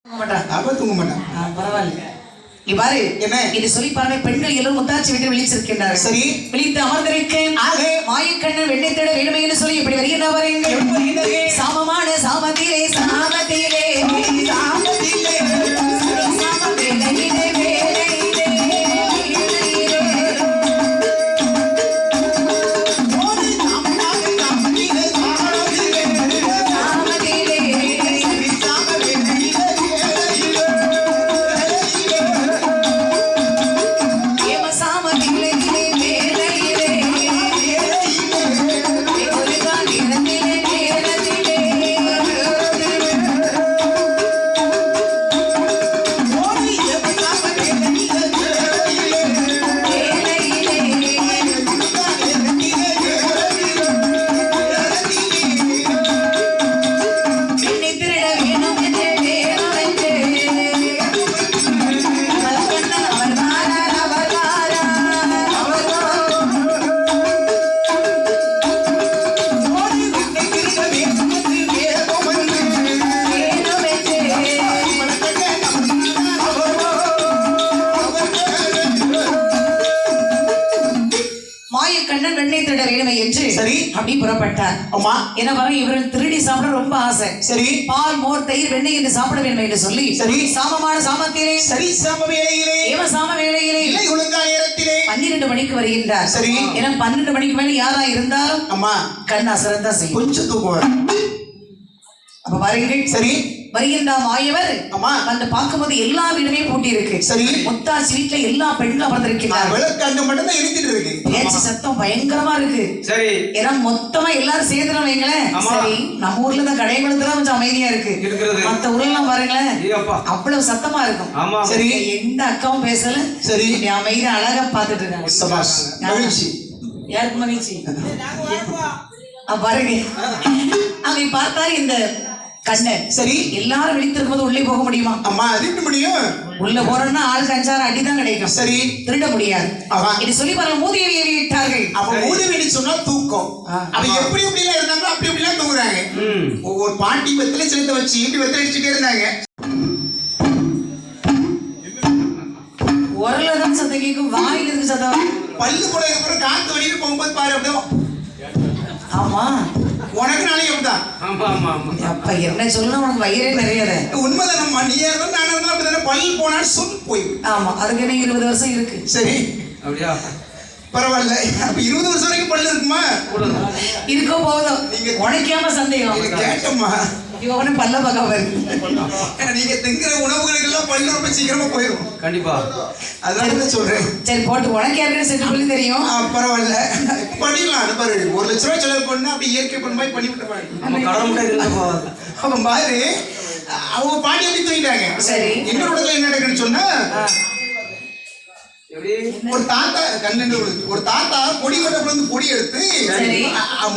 தூங்க மாட்டான். பரவாயில்ல. நீ பாரு என்ன இது சொல்லி பாருங்க. பெண்கள் எல்லோரும் முத்தாட்சி விட்டு விழிச்சிருக்கின்றார்கள். சரி, விழித்து அமர்ந்திருக்கேன். மாயக்கண்ணன் வெண்ணை தேட வேண்டுமே என்று சொல்லி இப்படி வருகின்றவர்கள் சாமமான சாமத்திலே சாமத்திலே சாமத்திலே அப்படி புறப்பட்டார். அம்மா என்ன வர இவர்கள் திருடி சாப்பிட ரொம்ப ஆசை. சரி, பால் மோர் தயிர் வெண்ணெய் என்று சாப்பிட வேண்டும் என்று சொல்லி சரி சாமமான சாமத்திலே சரி சாம வேளையிலே ஏவ சாம வேளையிலே இல்லை ஒழுங்கா நேரத்திலே 12 மணிக்கு வருகின்றார். சரி, ஏன்னா 12 மணிக்கு மேல யாரா இருந்தாலும் அம்மா கண் அசரந்தா செய்யும், கொஞ்சம் தூக்குவார். அப்ப பாருங்கள். சரி, வருகின்ற மாயவர் அம்மா வந்து பார்க்கும்போது எல்லா வீடுமே பூட்டி இருக்கு. சரி, முத்தாச்சி வீட்டுல எல்லா பெண்களும் அமர்ந்திருக்கிறார். விளக்கு அங்க மட்டும் தான் எரிஞ்சிட்டு இருக்கு. பேச்சு சத்தம் பயங்கரமா இருக்கு. சரி, ஏன்னா மொத்தமா எல்லாரும் சேர்ந்துடும் வைங்களேன். சரி, நம்ம ஊர்ல தான் கடைகளுக்கு கொஞ்சம் அமைதியா இருக்கு. மத்த ஊர்ல எல்லாம் பாருங்களேன் அவ்வளவு சத்தமா இருக்கும். சரி, எந்த அக்காவும் பேசல. சரி, அமைதியா அழகா பாத்துட்டு இருக்காங்க. சபாஷ், மகிழ்ச்சி. யாருக்கு மகிழ்ச்சி? பாருங்க அவை பார்த்தா இந்த கண்ணன். சரி, எல்லாரும் விழித்திருக்கும் போது உள்ளே போக முடியுமா? அம்மா அது எப்படி முடியும்? உள்ள போறோம்னா ஆளுக்கு 5-6 அடி தான் கிடைக்கும். சரி, திருட முடியாது. இது சொல்லி பாருங்க. மூதியை ஏறிவிட்டார்கள். அப்ப மூதிவெளி சொன்னா தூக்கம். அப்ப எப்படி எப்படி எல்லாம் இருந்தாங்களோ அப்படி எப்படி எல்லாம் தூங்குறாங்க. ஒவ்வொரு பாட்டி வெத்தலை செலுத்த வச்சு இப்படி வெத்தலை அடிச்சுட்டே இருந்தாங்க. உரலதான் சத்தம் கேட்கும், வாயில இருக்கு சத்தம். பல்லு கூட அப்புறம் காத்து வெளியில போகும்போது பாரு அப்படியே. ஆமா, உனக்கு நாளைக்கு அப்படிதான். ஆமா ஆமா ஆமா. அப்ப என்ன சொல்லணும், உனக்கு வயிறே நிறையாத. உண்மைதான். நம்ம நீ இருந்தாலும் நானும் இருந்தாலும் அப்படிதானே. பல்லு போனா சொல் போய். ஆமா, அதுக்கு என்ன 20 வருஷம் இருக்கு. சரி, அப்படியா? பரவாயில்ல. அப்ப 20 வருஷம் வரைக்கும் பல்லு இருக்குமா? இருக்கோ போதும். நீங்க உனக்காம சந்தேகம் கேட்டோம்மா. இவனே பல்ல பக்கம் வருது. நீங்க திங்கிற உணவுகளுக்கு எல்லாம் பல்லு ரொம்ப சீக்கிரமா போயிடும். கண்டிப்பா, அதான் சொல்றேன். சரி போட்டு உனக்கு யாருன்னு செஞ்சு சொல்லி தெரியும். பரவாயில்ல, பண்ணிடலாம். அது பாரு, 1 லட்ச ரூபாய் செலவு பண்ணா அப்படி இயற்கை பண்ண மாதிரி பண்ணி விட்டு பாரு. நம்ம கடவுள் மட்டும் இருந்தா போகாது. அவன் பாரு, அவங்க பாட்டி எப்படி தூங்கிட்டாங்க. சரி, எங்க இடத்துல என்ன நடக்குன்னு சொன்னா, ஒரு தாத்தா ஒரு தாத்தா பொடி கட்டப்புல இருந்து பொடி எடுத்து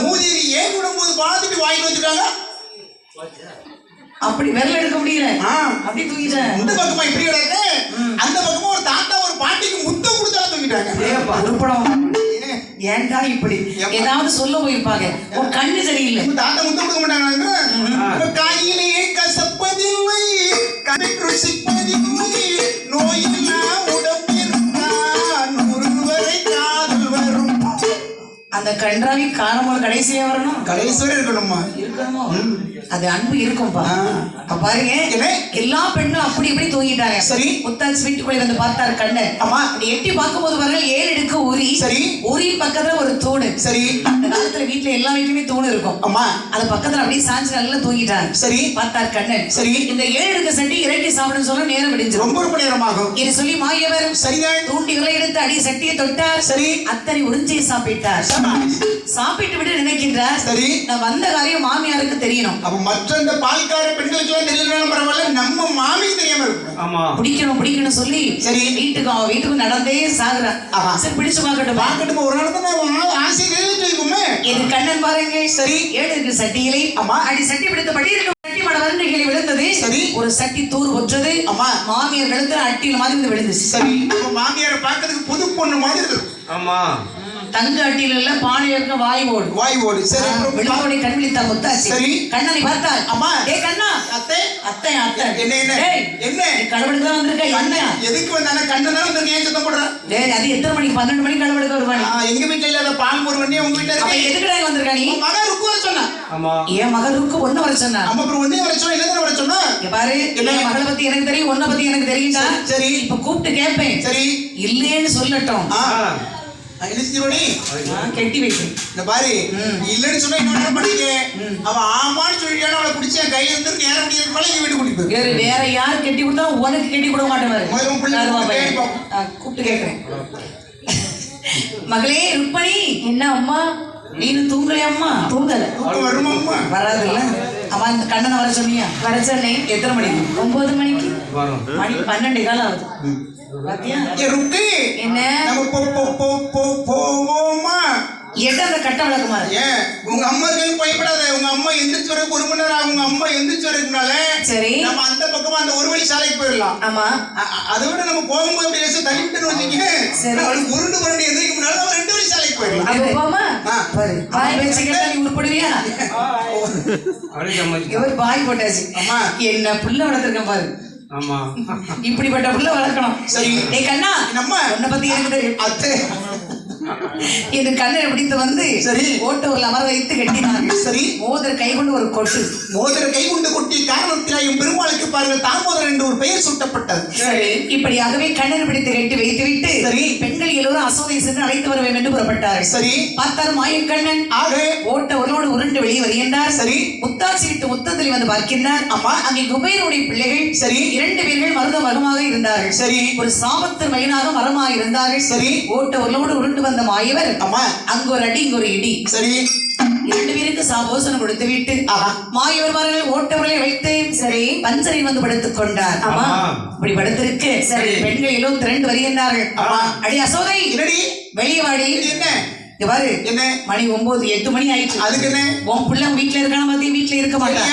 மூதியை ஏன் விடும்போது பார்த்துட்டு வாங்கி வச்சுட்டாங்க. அப்படி விரல் எடுக்க முடியல, அப்படி தூங்கிட்டேன். இந்த பக்கமா இப்படி கிடக்கு, அந்த பக்கமா ஒரு தாத்தா ஒரு பாட்டிக்கு முத்தம் கொடுத்தா தூங்கிட்டாங்க. ஏன்டா இப்படி ஏதாவது சொல்ல போயிருப்பாங்க. ஒரு கண்ணு சரியில்லை. தாத்தா முத்தம் கொடுக்க மாட்டாங்க. கையிலேயே கசப்பதில்லை, கதை ருசிப்பதில்லை, நோயில்லா அந்த கன்றாவி காரணமாக கடைசியா வரணும். கடைசி வரை இருக்கணுமா? இருக்கணுமா? அது அன்பு இருக்கும்பா. பாருங்க, எல்லா பெண்களும் அப்படி இப்படி தூங்கிட்டாங்க. சரி, முத்தாச்சி வீட்டுக்குள்ளே வந்து பார்த்தாரு கண்ணன். அம்மா எட்டி பார்க்கும்போது பாருங்க 7 அடுக்கு உரி. சரி, உரி பக்கத்துல ஒரு தூணு. சரி, அந்த காலத்துல வீட்டுல எல்லா வீட்டுலயுமே தூணு இருக்கும். அம்மா அது பக்கத்துல அப்படியே சாஞ்சு நல்லா தூங்கிட்டாங்க. சரி, பார்த்தார் கண்ணன். சரி, இந்த 7 அடுக்கு சட்டி இறக்கி சாப்பிடுன்னு சொல்ல நேரம் விடிஞ்சு ரொம்ப நேரமாகும். இது சொல்லி மாயவர் சரிதான் தூண்டி விலை எடுத்து அடி சட்டியை தொட்டார். சரி, அத்தனை உறிஞ்சியை சாப்பிட்டார். சாப்பிட்டு விட்டு நினைக்கின்றார், சரி, நான் வந்த காரியம் மாமியாருக்கு தெரியணும். அப்ப மற்ற இந்த பால்கார பெண்களுக்கு எல்லாம் தெரியலனாலும் பரவாயில்ல, நம்ம மாமிக்கு தெரியாம இருக்கும். ஆமா, பிடிக்கணும் சொல்லி சரி வீட்டுக்கு நடந்தே சாகுறான். சரி, பிடிச்சு பார்க்கட்டும். ஒரு நாள் தான் ஆசை நிறைவேற்றிருக்குமே. இது கண்ணன் பாருங்க. சரி, 7 இருக்கு சட்டியிலே. அம்மா அடி சட்டி பிடித்த படி சட்டி மட வருண்டைகளை விழுந்தது. சரி, ஒரு சட்டி தூர் ஒற்றது. அம்மா மாமியார் கழுத்துல அட்டியில் மாதிரி விழுந்துச்சு. சரி, மாமியாரை பார்க்கறதுக்கு புது பொண்ணு மாதிரி இருக்கு. ஆமா, தங்க அட்டியில இல்ல பானை இருக்க வாய் ஓடு வாய் ஓடு. சரி அப்புறம் விழுந்தோடி கண் விழித்தா முத்தாச்சு. சரி. கண்ணனை பார்த்தாள். அம்மா. டேய் கண்ணா. அத்தை அத்தை அத்தை. என்ன என்ன டேய் என்ன நீ களவெடுக்க தான் வந்திருக்க. என்ன எதுக்கு வந்தானே கண்ணனா வந்து ஏன் சத்தம் போடுற? டேய் அது எத்தனை மணிக்கு? 12 மணிக்கு களவெடுக்க வருவானே. எங்க வீட்ல இல்லாத பால் ஒரு வண்டி உங்க வீட்ல அப்ப இருக்கு. எதுக்குடா இங்க வந்திருக்க நீ? உன் மகன் ருக்கு வர சொன்னா. ஆமா. என் மகளுக்கு ஒண்ணு வர சொன்னா. அம்மா அப்புறம் ஒண்ணே வர சொன்னா என்ன வர சொன்னா? இங்க பாரு என் மகளை பத்தி எனக்கு தெரியும், உன்னை பத்தி எனக்கு தெரியும்டா. சரி. இப்ப கூப்பிட்டு கேட்பேன். சரி. இல்லேன்னு சொல்லட்டும். இலிசிரோடி கெட்டி வைக்கும். இந்த பாரு இல்லன்னு சொன்னா என்ன பண்ணிக்க? அவ ஆமான்னு சொல்லிட்டானா அவளை பிடிச்சி என் கையில இருந்து நேரம் முடியறதுக்கு மேல வீட்டு கூட்டிட்டு போய். வேற யார் கெட்டி கொடுத்தா உனக்கு கெட்டி கொடுக்க மாட்டேன். முதல்ல உன் பிள்ளை கூப்பிட்டு கேட்கிறேன். மகளே ருக்மணி. என்ன அம்மா நீனு தூங்கலையா? அம்மா தூங்கல. தூக்கம் வருமா அம்மா? வராதுல்ல. அம்மா இந்த கண்ணனை வர சொன்னியா? வர சொன்னேன். எத்தனை மணிக்கு? 9 மணிக்கு. வரும். மணி 12 காலம் ஆகுது. பாத்தியா? ருக்கு என்ன நம்ம போவோமா? எட்ட அந்த கட்ட விளக்குமா? ஏன் உங்க அம்மா இருக்கேன்னு பயப்படாத. உங்க அம்மா எந்திரிச்சு வரக்கு 1 மணி நேரம் ஆகும். உங்க அம்மா எந்திரிச்சு வரதுனால சரி நம்ம அந்த பக்கமா அந்த ஒரு வழி சாலைக்கு போயிடலாம். ஆமா. அதை விட நம்ம போகும்போது அப்படி லேசா தள்ளிவிட்டு வச்சுக்கீங்க. அவளுக்கு உருண்டு எந்திரிக்க முன்னால நம்ம 2 வழி சாலைக்கு போயிடலாம். அப்ப போமா? பாரு பாய் பேச்சு கேட்டா நீ உருப்படுவியா? அவளே சம்மதிக்க. இவர் பாய் போட்டாச்சு. அம்மா என்ன புள்ள வளர்த்திருக்கேன் பாரு. ஆமா. இப்படிப்பட்ட புள்ள வளர்க்கணும். சரி. டேய் கண்ணா நம்ம உன்னை பத்தி எனக்கு தெரியும். அத்தை இது கண்ணனை பிடித்து வந்து சரி ஓட்டூர்ல அமர வைத்து கட்டினாங்க. சரி. மோதிர கை கொண்டு ஒரு கொட்டு. மோதிர கை கொண்டு கொட்டி காரணத்திலாயும் பெருமாளுக்கு பாருங்கள் தாமோதரன் என்று ஒரு பெயர் சூட்டப்பட்டது. சரி. இப்படியாகவே கண்ணனை பிடித்து கட்டி வைத்து விட்டு சரி பெண்கள் எல்லோரும் அசோதை சென்று அழைத்து வர வேண்டும் என்று புறப்பட்டார்கள். சரி. பார்த்தார் மாயக்கண்ணன் ஆக ஓட்ட ஒருவோடு உருண்டு வெளியே வருகின்றார். சரி. முத்தாட்சி விட்டு முத்தத்தில் வந்து பார்க்கின்றார். அம்மா அங்கே குபேரனுடைய பிள்ளைகள் சரி 2 பேர்கள் மருத மகமாக இருந்தார்கள். சரி. ஒரு சாபத்தர் மகனாக மரமாக இருந்தார்கள். சரி. ஓட்ட ஒருவோடு உருண்டு வந்த மாயவர் அம்மா அங்க ஒரு அடி இங்க ஒரு இடி. சரி 2 பேருக்கு சாபோசனம் கொடுத்து விட்டு மாயவர்மார்கள் ஓட்டவர்களை வைத்து சரி பஞ்சரில் வந்து படுத்துக் கொண்டார். ஆமா இப்படி படுத்திருக்கு. சரி பெண்கள் எல்லாம் திரண்டு வருகின்றார்கள். அடி அசோதை என்னடி வெளியே வாடி. என்ன இங்க பாரு என்ன மணி 9 8 மணி ஆயிடுச்சு. அதுக்கு என்ன உன் பிள்ளை வீட்டுல இருக்கான பத்தி வீட்டுல இருக்க மாட்டான்.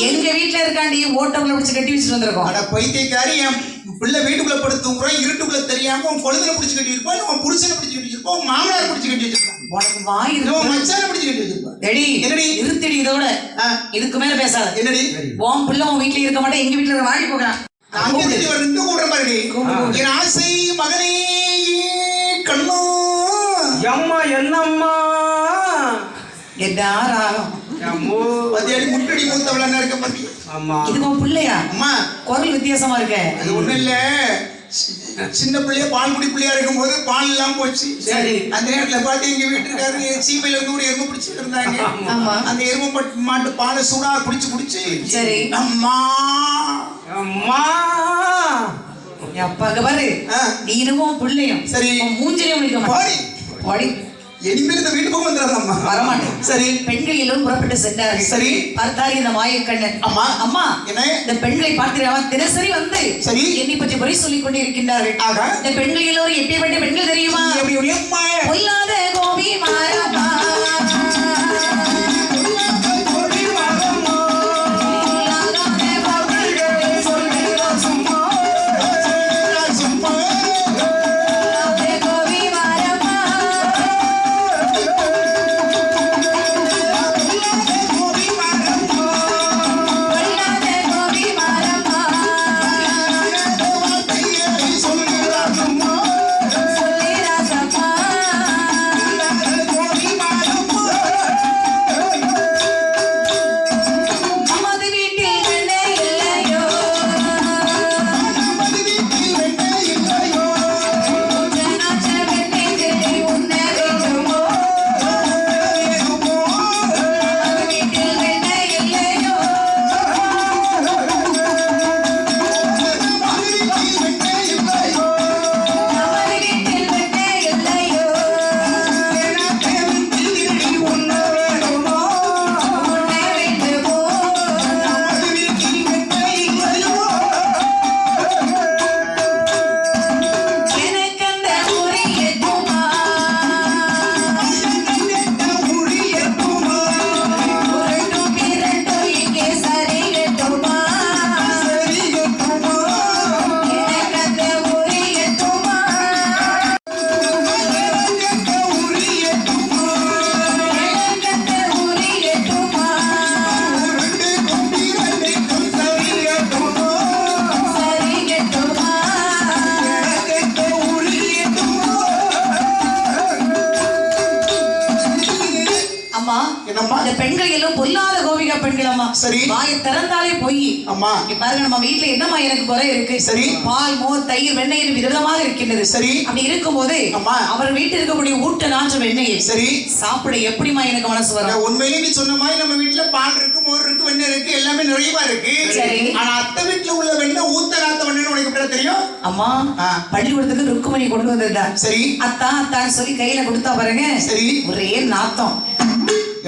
எங்க வீட்டுல இருக்காண்டி ஓட்டவங்களை பிடிச்சு கட்டி வச்சுட்டு வந்திருக்கோம். அட பைத்தியக்காரி என் பிள்ளை வீட்டுக்குள்ள படுத்துங்கிறோம் இருட்டுக்குள்ள தெரியாம உன் கொழுதனை பிடிச்சு கட்டி இருப்போம். உன் புருஷனை பிடிச்சு கட்டி வச்சிருப்போம். உன் மாமனார் பிடிச்சு கட்டி வச்சிருப்போம். உனக்கு வாய் உன் மச்சானை பிடிச்சு கட்டி வச்சிருப்போம். ரெடி என்னடி நிறுத்திடி இதோட இதுக்கு மேல பேசாத. என்னடி உன் பிள்ளை உன் வீட்டுல இருக்க மாட்டேன். எங்க வீட்டுல வாடி போகிறான். அங்கே திட்டி ஒரு 2 கூடுற மாதிரி என் ஆசை மகனே கண்ணோ அம்மா என்னம்மா எதாராகும் அம்மோ பத்தியாடி முட்டடி மூத்தவள இருக்க பத்தி. ஆமா. இதுக்கு உன் பிள்ளையா? அம்மா குரல் வித்தியாசமா இருக்க. அது ஒண்ணும் இல்ல சின்ன பிள்ளைய பால் குடி பிள்ளையா இருக்கும் போது பால் எல்லாம் போச்சு. சரி. அந்த நேரத்துல பாத்து எங்க வீட்டுக்காரரு சீமையில இருந்து ஒரு எருமை பிடிச்சிட்டு இருந்தாங்க. ஆமா. அந்த எருமை மாட்டு பாலை சூடா குடிச்சு சரி அம்மா அம்மா அப்பா அங்க பாரு நீனும் பிள்ளையும் சரி மூஞ்சிலையும் நிக்க பாடி பாடி இனிமேல் இந்த வீட்டுக்கு போக வந்துடாதம்மா. வரமாட்டேன். சரி பெண்கள் எல்லோரும் புறப்பட்டு சென்றார்கள். சரி. பார்த்தார் இந்த மாயக்கண்ணன். அம்மா அம்மா என்ன இந்த பெண்களை பார்க்கிறவா தினசரி வந்து சரி என்னை பற்றி குறை சொல்லிக் கொண்டிருக்கின்றார்கள். ஆக இந்த பெண்கள் எல்லோரும் எப்படிப்பட்ட பெண்கள் தெரியுமா? எப்படி அம்மா பொல்லாத கோபி மாறமா கோபி மாறம்மா இந்த பெண்கள் எல்லாம் பொல்லாத கோபிகா பெண்கள் அம்மா. சரி. வாயை திறந்தாலே பொய். அம்மா இங்க பாருங்க, நம்ம வீட்டுல என்னம்மா எனக்கு குறை இருக்கு? சரி. பால், மோர், தயிர், வெண்ணெய் என்று விதவிதமாக இருக்கின்றது. சரி. அப்படி இருக்கும்போது அம்மா. அவர் வீட்டில் இருக்கக்கூடிய ஊட்ட நாற்ற வெண்ணெய் சரி சாப்பிட எப்படிமா எனக்கு மனசு வரும்? உண்மையிலே நீ சொன்ன மாதிரி நம்ம வீட்டுல பால் இருக்கு, மோர் இருக்கு, வெண்ணெய் இருக்கு, எல்லாமே நிறைவா இருக்கு. சரி. ஆனா அத்தை வீட்டுல உள்ள வெண்ணெய் ஊத்த நாத்த வெண்ணெய் உனக்கு எப்படி தெரியும்? அம்மா பள்ளிக்கூடத்துக்கு ருக்குமணி கொண்டு வந்திருந்தா. சரி. அத்தான் சொல்லி கையில கொடுத்தா பாருங்க. சரி. ஒரே நாத்தம்.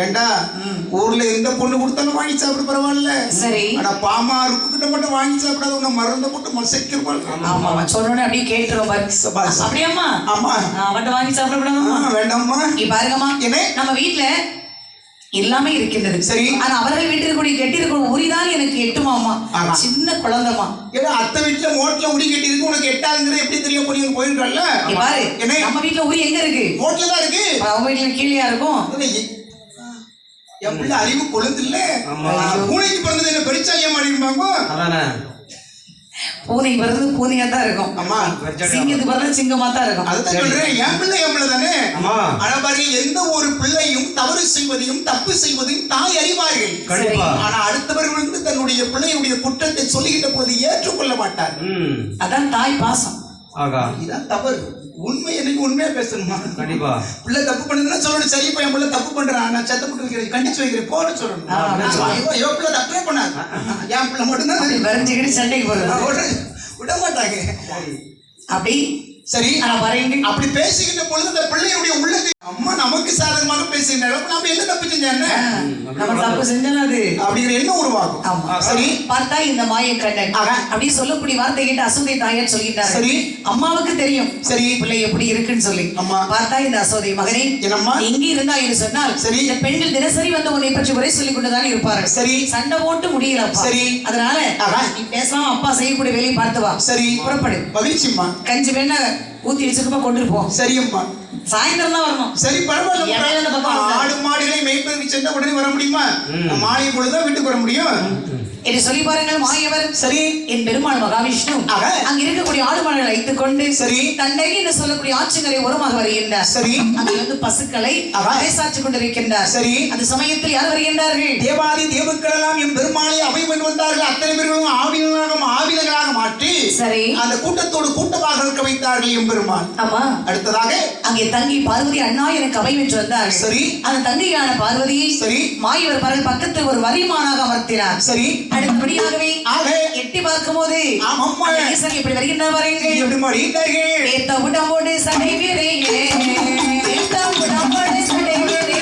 ஏண்டா ஊர்ல எந்த பொண்ணு கொடுத்தாலும் வாங்கி சாப்பிட பரவாயில்ல. சரி. ஆனா பாமா ருக்கு கிட்ட மட்டும் வாங்கி சாப்பிடாத உன்னை மறந்து போட்டு மசைக்கிறப்பாள். ஆமா சொன்னோன்னு அப்படியே கேட்டுரும் பாரு. அப்படியாம்மா? ஆமா. அவட்ட வாங்கி சாப்பிட கூடாதும்மா. வேண்டாம்மா. நீ பாருங்கம்மா, என்ன நம்ம வீட்டுல எல்லாமே இருக்கின்றது. சரி. ஆனா அவர்கள் வீட்டில் கூடிய கெட்டிருக்கும் உரிதான் எனக்கு எட்டுமாமா. சின்ன குழந்தைமா. ஏன்னா அத்தை வீட்டுல மோட்ல உரி கட்டி இருக்கு, உனக்கு எட்டாதுங்கிறது எப்படி தெரியும்? நீங்க போயிருக்கல. நீ பாரு, என்ன நம்ம வீட்டுல உரி எங்க இருக்கு? மோட்ல தான் இருக்கு. அவங்க வீட்டுல கீழேயா இருக்கும்? என் பிள்ளை அறிவு கொழுந்து இல்ல. பூனைக்கு பிறந்தது என்ன பெருச்சாலியா மாறிடுவாங்க? பூனைக்கு பிறகு பூனையா தான் இருக்கும். அம்மா சிங்கத்துக்கு பிறகு சிங்கமா தான் இருக்கும். அதுதான் சொல்றேன், என் பிள்ளை தானே. ஆனா பாருங்க, எந்த ஒரு பிள்ளையும் தவறு செய்வதையும் தப்பு செய்வதையும் தாய் அறிவார்கள். ஆனா அடுத்தவர்கள் வந்து தன்னுடைய பிள்ளையுடைய குற்றத்தை சொல்லிக்கிட்ட போது ஏற்றுக்கொள்ள மாட்டார். அதான் தாய் பாசம். இதான் தவறு. உண்மை என்னைக்கு உண்மையா பேசணுமா? கண்டிப்பா. பிள்ளை தப்பு பண்ணுதுன்னா சொல்லணும், சரி என் பிள்ளை தப்பு பண்றான், நான் சத்தப்பட்டு வைக்கிறேன், கண்டிச்சு வைக்கிறேன், போன்னு சொல்லணும். ஐயோ பிள்ளை தப்பே பண்ணாது, என் பிள்ளை மட்டும்தான் வரைஞ்சுக்கிட்டு சண்டைக்கு போறது விட மாட்டாங்க. அப்படி சரி. ஆனா வரேங்க அப்படி பேசிக்கிட்ட பொழுது அந்த பிள்ளையுடைய உள்ளத்தை அம்மா நமக்கு சாதகமாக பேசுகின்ற நம்ம என்ன தப்பு செஞ்சேன், நம்ம தப்பு செஞ்சோம் அது அப்படிங்கிற என்ன உருவாகும். ஆமா. சரி. பார்த்தா இந்த மாயக்கண்ணன் அப்படி சொல்லக்கூடிய வார்த்தை கேட்டு அசோதை தாயார் சொல்லிட்டாரு. சரி. அம்மாவுக்கு தெரியும் சரி பிள்ளை எப்படி இருக்குன்னு சொல்லி. அம்மா பார்த்தா இந்த அசோதை மகனே என்னம்மா எங்க இருந்தா என்று சொன்னால் சரி இந்த பெண்கள் தினசரி வந்து உன்னை பற்றி உரை சொல்லிக் கொண்டுதான் இருப்பார்கள். சரி. சண்டை போட்டு முடியலப்பா. சரி. அதனால நீ பேசாம அப்பா செய்யக்கூடிய வேலையை பார்த்து வா. சரி புறப்படு. மகிழ்ச்சிம்மா. கஞ்சி வேணா ஊத்தி வச்சிருப்பா கொண்டு போம். சரியம்மா. சாயந்தரம் தான் வரணும். சரி பரவாயில்ல. ஆடு மாடுகளை மேய்ப்பதற்கு சென்ற உடனே வர முடியுமா? மாலை பொழுதுதான் வீட்டுக்கு வர முடியும் என்று சொல்லி பாருங்கள் மாயவர். சரி. என் பெருமாள் மகாவிஷ்ணு அங்க இருக்கக்கூடிய ஆடு மாடுகளை வைத்துக் கொண்டு சரி தண்டகி என்று சொல்லக்கூடிய ஆட்சிகளை உரமாக வருகின்றார். சரி. அங்கே வந்து பசுக்களை பேசாச்சு கொண்டிருக்கின்றார். சரி. அந்த சமயத்தில் யார் வருகின்றார்கள்? தேவாதி தேவக்கள் எல்லாம் என் பெருமாளை அவை கொண்டு வந்தார்கள். அத்தனை பேர்களும் ஆவிதங்களாக மாற்றி சரி அந்த கூட்டத்தோடு கூட்டமாக இருக்க வைத்தார்கள் என் பெருமாள். ஆமா. அடுத்ததாக அங்கே தங்கி பார்வதி அண்ணா எனக்கு அவை வென்று வந்தார்கள். சரி. அந்த தங்கையான பார்வதியை சரி மாயவர் பரல் பக்கத்தில் ஒரு வரிமானாக அமர்த்தினார். சரி. அடுத்தபடியாகவே எட்டி பார்க்கும் போது ஈசன் இப்படி வருகின்ற வரையில் எப்படி மாறிட்டார்கள்? ஏத்த உடம்போடு சடை வீரையே, ஏத்த உடம்போடு சடை வீரையே,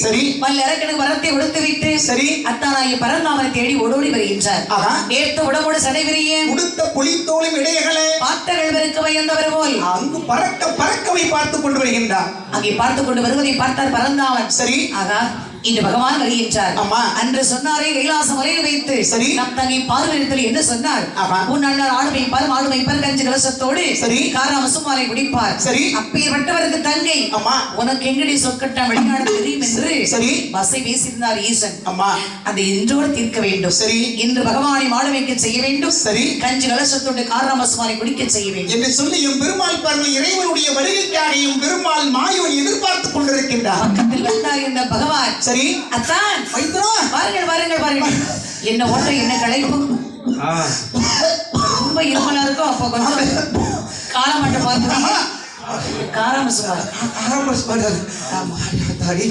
சரி பல்லரக்கனுக்கு வரத்தை உடுத்து விட்டு சரி அத்தானாகிய பரந்தாமனை தேடி ஓடோடி வருகின்றார். ஏத்த உடம்போடு சடைவிரியே உடுத்த புலித்தோளும் இடையகளே பார்த்தர்கள் வெறுக்க பயந்தவர் போல் அங்கு பறக்கவை பார்த்து கொண்டு வருகின்றார். அங்கே பார்த்து கொண்டு வருவதை பார்த்தார் பரந்தாமன். சரி. ஆகா இன்று பகவான் வருகின்றார். அன்று சொன்னாரே கைலாச முறையில் வைத்து சரி நம் தங்கை பார்வையில் என்ன சொன்னார்? உன் அண்ணர் ஆடு வைப்பார் மாடு வைப்பார் கஞ்சி கலசத்தோடு சரி காராம சுமாரை குடிப்பார். சரி அப்பேற்பட்டவருக்கு தங்கை உனக்கு எங்கடி சொற்கட்டம் வெளிநாடு தெரியும் என்று சரி வசை பேசியிருந்தார் ஈசன். அதை இன்றோடு தீர்க்க வேண்டும். சரி இன்று பகவானை மாடு வைக்க செய்ய வேண்டும். சரி கஞ்சி கலசத்தோடு காராம சுமாரை குடிக்க செய்ய வேண்டும் என்று சொல்லி பெருமாள் பாருங்கள் இறைவனுடைய வருகைக்காக பெருமாள் மாயோன் எதிர்பார்த்துக் கொண்டிருக்கின்றார். பக்கத்தில் வந்தார் இந்த பகவான். சரி அத்தான் பாருங்கள் பாருங்கள் பாருங்கள் என்ன ஓட்ட என்ன களைப்பு ரொம்ப இருமலா இருக்கும். அப்ப கொஞ்சம் காலமாட்ட பார்த்து காராம சுமார். ஆமா தாடி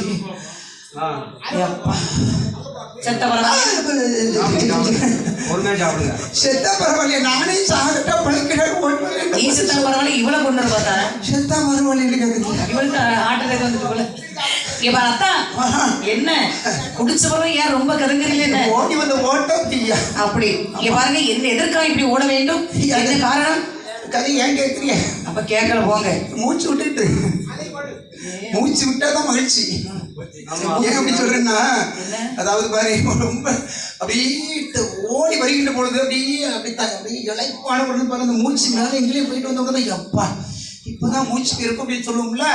எப்பா. செத்த பரவாயில்ல. பொறுமையா சாப்பிடுங்க. செத்தா பரவாயில்ல, நானே சாகட்டா பழக்கிறேன். நீ செத்த பரவாயில்ல, இவ்வளவு கொண்டு பார்த்தா செத்தா பரவாயில்ல கேக்குது. இவளுக்கு ஆட்டத்துக்கு வந்துட்டு போல. இப்ப அத்தா என்ன குடிச்ச பிறகு ஏன் ரொம்ப கருங்குறீங்க என்ன? ஓடி வந்த ஓட்டம் தீயா. அப்படி இங்க பாருங்க, என்ன எதற்காக இப்படி ஓட வேண்டும், என்ன காரணம்? கதை ஏன் கேட்குறீங்க? அப்ப கேட்கல போங்க. மூச்சு விட்டுட்டு மூச்சு விட்டாதான் மகிழ்ச்சி. ஏன் அப்படி சொல்றேன்னா, அதாவது பாரு ரொம்ப அப்படியே ஓடி வருகின்ற பொழுது அப்படியே இழைப்பான பொழுது பாரு, அந்த மூச்சு மேலே எங்கேயும் போயிட்டு வந்தவங்க தான் எப்பா இப்பதான் மூச்சுக்கு இருக்கும் அப்படின்னு சொல்லுவோம்ல,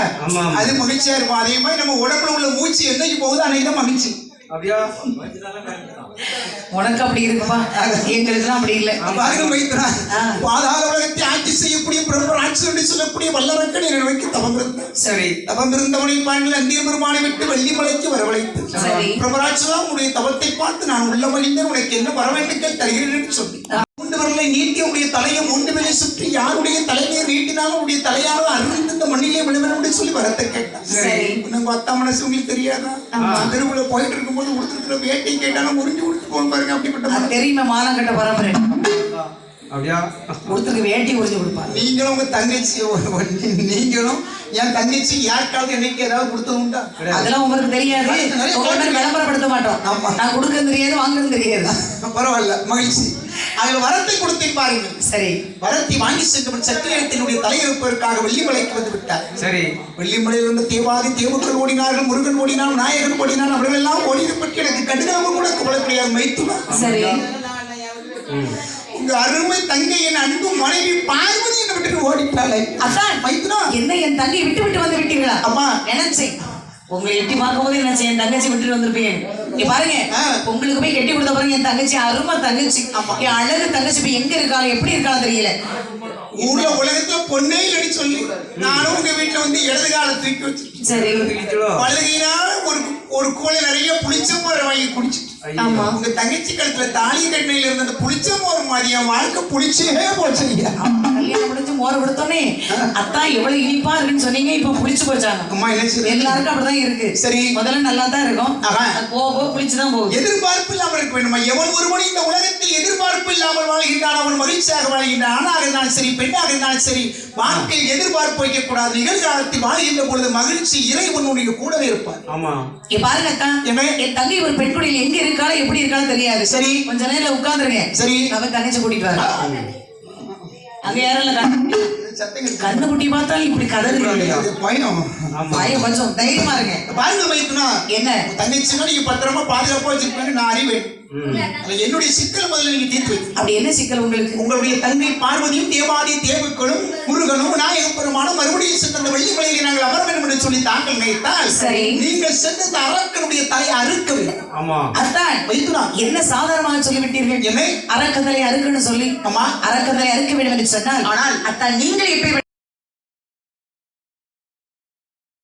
அது மகிழ்ச்சியா இருக்கும். அதே மாதிரி நம்ம உடம்புல உள்ள மூச்சு என்னைக்கு போகுது அன்னைக்கு தான் மகிழ்ச்சி. அப்படியா? உனக்கு அப்படி இருக்குப்பா, எங்களுக்கு அப்படி இல்லை. பாதாள உலகத்தை ஆட்சி செய்யக்கூடிய பிரம்மராட்சி என்று சொல்லக்கூடிய வல்லரக்கன் என்னை நோக்கி தவம் இருந்தார். சரி. தவம் இருந்தவனை பாண்டில் அந்திய பெருமானை விட்டு வெள்ளிமலைக்கு வரவழைத்து பிரம்மராட்சிதான் உன்னுடைய தவத்தை பார்த்து நான் உள்ள மனிதன் உனக்கு என்ன வரவேண்டுகள் தருகிறேன் என்று சொல்லி 3 விரலை நீட்டி உடைய தலையை 3 வேலை சுற்றி யாருடைய தலையை நீட்டினாலும் உடைய தலையால அருள் இந்த மண்ணிலே விழுவென்று சொல்லி வரத்தை கேட்டான். உனக்கு அத்தா மனசு உங்களுக்கு தெரியாதா? தெருவுல போயிட்டு இருக்கும்போது கொடுத்துருக்கிற வேட்டை கேட்டாலும் உறிஞ்சு கொடுத்து போக பாருங்க. அப்படிப்பட்ட தெரியுமா, மானம் கட்ட பரம்பரை. அப்படியா? கொடுத்துருக்கு வேட்டி உறிஞ்சு கொடுப்பாங்க. நீங்களும் உங்க தங்கச்சி, நீங்களும் என் தங்கச்சி யாருக்காவது என்னைக்கு ஏதாவது கொடுத்தது உண்டா? அதெல்லாம் உங்களுக்கு தெரியாது. விளம்பரப்படுத்த மாட்டோம். நான் கொடுக்கறது தெரியாது, வாங்குறது தெரியாது. பரவாயில்ல, மகிழ்ச்சி. அதில் வரத்தை கொடுத்தேன் பாருங்கள். சரி. வரத்தை வாங்கி சென்றவன் சத்திரியத்தினுடைய தலையெடுப்பதற்காக வெள்ளிமலைக்கு வந்து விட்டார். சரி. வெள்ளிமலையில் இருந்த தேவாதி தேவர்கள் ஓடினார்கள், முருகன் ஓடினான், நாயகன் ஓடினான். அவர்கள் எல்லாம் ஓடியதை பற்றி எனக்கு கடுகாம கூட கவலை கிடையாது. மைத்துனா சரி, உங்க அருமை தங்கை என் அன்பு மனைவி பார்வதி என்னை விட்டு ஓடிட்டாளே. அதான் மைத்துனா, என்ன என் தங்கை விட்டு விட்டு வந்து விட்டீங்களா? அம்மா நினைச்சேன் உங்களை எட்டி பார்க்கும் போது நினைச்சேன் என் தங்கச்சி விட்டுட்டு வந்திருப்பேன். நீ பாருங்க, உங்களுக்கு போய் கட்டி கொடுத்த பாருங்க, என் தங்கச்சி அருமை தங்கச்சி, என் அழகு தங்கச்சி இப்ப எங்க இருக்காளோ எப்படி இருக்காளோ தெரியல. ஊர்ல உலகத்துல பொண்ணே இல்லைன்னு சொல்லி நானும் உங்க வீட்டுல வந்து இடது கால தூக்கி வச்சிருக்கேன். சரி. பழகினால் ஒரு கோலை நிறைய புளிச்ச மோரை வாங்கி குடிச்சு. ஆமா, உங்க தங்கச்சி கழுத்துல தாலி கட்டினையில இருந்த அந்த புளிச்ச மோர் மாதிரி என் வாழ்க்கை புளிச்சே போச்சு. கல்யாணம் முடிஞ்சு மோரை கொடுத்தோன்னே அத்தா எவ்வளவு இனிப்பா இருக்குன்னு சொன்னீங்க, இப்ப புளிச்சு போச்சாங்க. அம்மா என்ன எல்லாருக்கும் அப்படிதான் இருக்கு. சரி, முதல்ல நல்லா தான் இருக்கும், போக புளிச்சுதான் போகுது. எதிர்பார்ப்பு இல்லாமல் இருக்க வேண்டுமா? எவன் ஒருவன் இந்த உலகத்தில் எதிர்பார்ப்பு இல்லாமல் வாழ்கின்றான் அவன் மகிழ்ச்சியாக வாழ்கின்றான். ஆணாக இருந்தாலும் சரி, பெண்ணாக இருந்தாலும் சரி, வாழ்க்கையில் எதிர்பார்ப்பு வைக்க கூடாது. நிகழ்காலத்தில் வாழ்கின்ற பொழுது மகிழ்ச்சி இறைவனுடைய கூடவே இருப்பார். ஆமா, பாருங்க அக்கா, என் தங்கை ஒரு பெண் குடியில் எங்க இருக்காளோ எப்படி இருக்காலும் தெரியாது. சரி, கொஞ்ச நேரம் உட்கார்ந்துருங்க. சரி, அவன் தங்கச்சி கூட்டிட்டு வர. அங்க யாரும் இல்ல, கண்ணு குட்டி பார்த்தாலும் இப்படி கதறு பயம். கொஞ்சம் தைரியமா இருங்க. பாருங்க மைத்துனா, என்ன தங்கச்சின்னா நீங்க பத்திரமா பாதுகாப்பா வச்சிருப்பீங்க நான் அறிவேன். என்னுடைய சிக்கல் முதல்ல நீங்க தீர்த்து வைக்க. அப்படி என்ன சிக்கல் உங்களுக்கு? உங்களுடைய தங்கை பார்வதியும் தேவாதி தேவர்களும் முருகனும் நாயகப்பெருமானும் மறுபடியும் சென்ற அந்த வெள்ளிமலையில் நாங்கள் அமர வேண்டும் என்று சொல்லி தாங்கள் நினைத்தால், சரி, நீங்கள் சென்ற அரக்கனுடைய தலையை அறுக்கவில்லை. ஆமா, அதான் மைத்துனா என்ன சாதாரணமாக சொல்லிவிட்டீர்கள். என்ன அரக்கதலை அறுக்கணும் சொல்லி? ஆமா, அரக்கதலை அறுக்க வேண்டும் என்று சொன்னால், ஆனால் அத்தான் நீங்கள் எப்படி